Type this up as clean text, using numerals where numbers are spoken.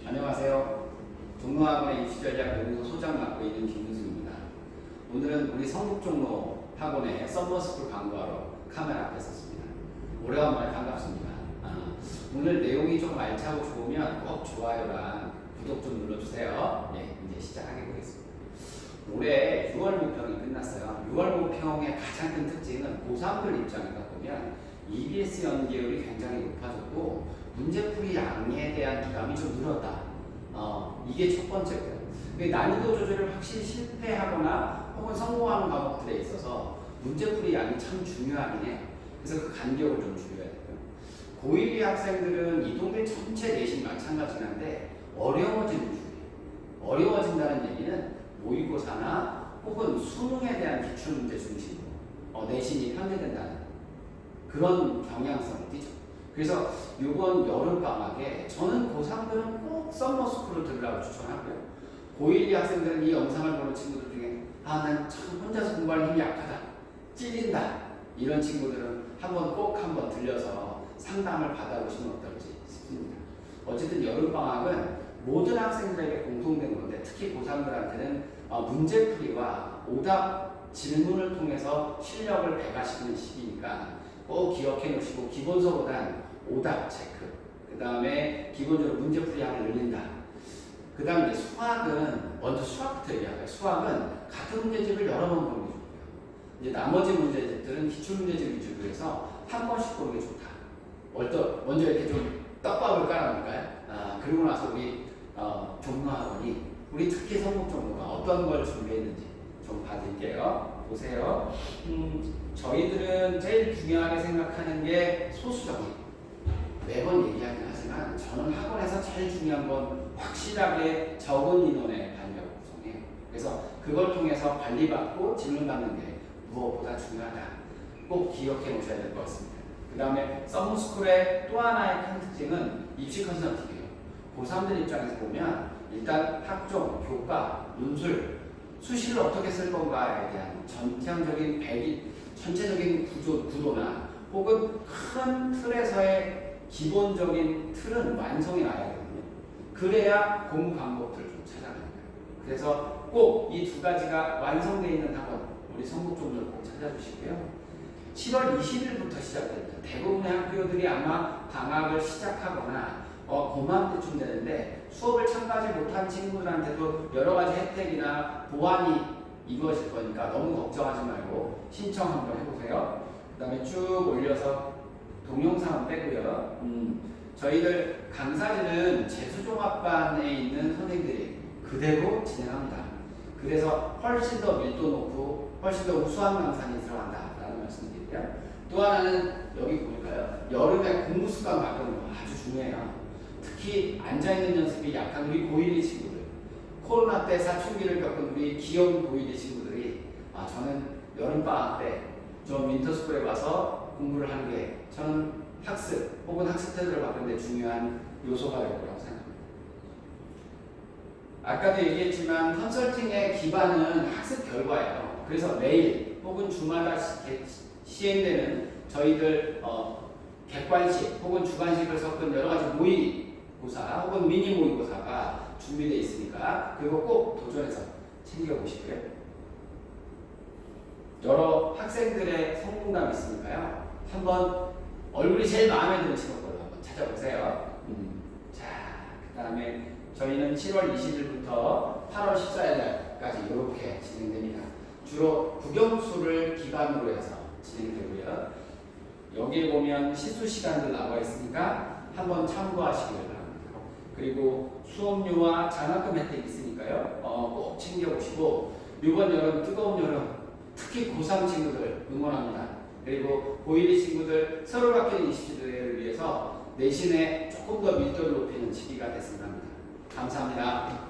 안녕하세요. 종로학원의 입시전략 연구소 소장 맡고 있는 김문승입니다. 오늘은 우리 성북종로 학원의 썸머스쿨 광고하러 카메라 앞에 섰습니다. 오래간만에 반갑습니다. 오늘 내용이 좀 알차고 좋으면 꼭 좋아요랑 구독 좀 눌러주세요. 네, 이제 시작하게 보겠습니다. 올해 6월 모평이 끝났어요. 6월 모평의 가장 큰 특징은 고3들 입장에서 보면 EBS 연계율이 굉장히 높아졌고 문제풀이 양에 대한 부담이 좀 늘었다. 이게 첫 번째고요. 난이도 조절을 확실히 실패하거나 혹은 성공하는 과목들에 있어서 문제풀이 양이 참 중요하긴 해요. 그래서 그 간격을 좀 줄여야 되고요. 고1, 2 학생들은 이 동네 전체 내신 마찬가지긴 한데 어려워지는 줄이에요. 어려워진다는 얘기는 모의고사나 혹은 수능에 대한 기출문제 중심으로 내신이 편제된다는 그런 경향성을 띠죠. 그래서 이번 여름방학에 저는 고3들은 꼭 썸머스쿨을 들으라고 추천하고요. 고1, 2 학생들은 이 영상을 보는 친구들 중에 난 참 혼자서 공부하는 힘이 약하다, 찔린다 이런 친구들은 한번 들려서 상담을 받아보시면 어떨지 싶습니다. 어쨌든 여름방학은 모든 학생들에게 공통된 건데 특히 고3들한테는 문제풀이와 오답 질문을 통해서 실력을 배가시키는 시기니까 꼭 기억해 놓으시고 기본서보단 오답 체크, 그 다음에 기본적으로 문제풀이 양을 늘린다. 그 다음에 수학은 먼저 수학부터 얘기할까요? 수학은 같은 문제집을 여러 번 보는 게 좋고요. 이제 나머지 문제집들은 기출문제집 위주로 해서 한 번씩 보는 게 좋다. 먼저 이렇게 좀 떡밥을 깔아볼까요? 그리고 나서 우리 종로학원이 우리 특히 성북종로가 어떤 걸 준비했는지 좀 봐드릴게요. 보세요. 저희들은 제일 중요하게 생각하는 게 소수정의. 매번 얘기하긴 하지만 저는 학원에서 제일 중요한 건 확실하게 적은 인원의 반려를 구성해요. 그래서 그걸 통해서 관리받고 질문받는 게 무엇보다 중요하다. 꼭 기억해 놓으셔야 될 것 같습니다. 그 다음에 썸머스쿨의 또 하나의 큰 특징은 입시 컨설팅이에요. 고3들 입장에서 보면 일단 학종, 교과, 논술, 수시를 어떻게 쓸 건가에 대한 전체적인 구도나 혹은 큰 틀에서의 기본적인 틀은 완성이 나야 되거든요. 그래야 공부 방법들을 좀 찾아가는 거예요. 그래서 꼭 이 두 가지가 완성되어 있는 학원, 우리 성북종로를 꼭 찾아주시고요. 7월 20일부터 시작됩니다. 대부분의 학교들이 아마 방학을 시작하거나 고맘때쯤 되는데 수업을 참가하지 못한 친구들한테도 여러 가지 혜택이나 보완이 이루어질 거니까 너무 걱정하지 말고 신청 한번 해보세요. 그 다음에 쭉 올려서 동영상은 빼고요. 저희들 강사들은 재수종합반에 있는 선생님들이 그대로 진행합니다. 그래서 훨씬 더 밀도 높고 훨씬 더 우수한 강사님 들어간다라는 말씀드릴게요. 또 하나는 여기 보니까요. 여름에 공부 습관 바꾸는 거 아주 중요해요. 특히 앉아있는 연습이 약한 우리 고1, 2 친구들, 코로나 때 사춘기를 겪은 우리 귀여운 고1, 2 친구들이 저는 여름방학 때 좀 윈터스쿨에 와서 공부를 하는 게 저는 학습 혹은 학습 태도를 바꾸는 데 중요한 요소가 될 거라고 생각합니다. 아까도 얘기했지만 컨설팅의 기반은 학습 결과예요. 그래서 매일 혹은 주마다 시행되는 저희들 객관식 혹은 주관식을 섞은 여러 가지 모의고사 혹은 미니 모의고사가 준비되어 있으니까 그거 꼭 도전해서 챙겨보시고요. 여러 학생들의 성공담이 있으니까요. 한번 얼굴이 제일 마음에 드는 친구들로 한번 찾아보세요. 자, 그 다음에 저희는 7월 20일부터 8월 14일까지 이렇게 진행됩니다. 주로 국영수를 기반으로 해서 진행되고요. 여기에 보면 시수 시간도 나와 있으니까 한번 참고하시길 바랍니다. 그리고 수업료와 장학금 혜택이 있으니까요. 꼭 챙겨보시고 이번 여름 뜨거운 여름 특히 고3 친구들 응원합니다. 그리고 고1, 2 친구들 서로 바뀌는 20대를 위해서 내신에 조금 더 밀도를 높이는 시기가 됐으면 합니다. 감사합니다.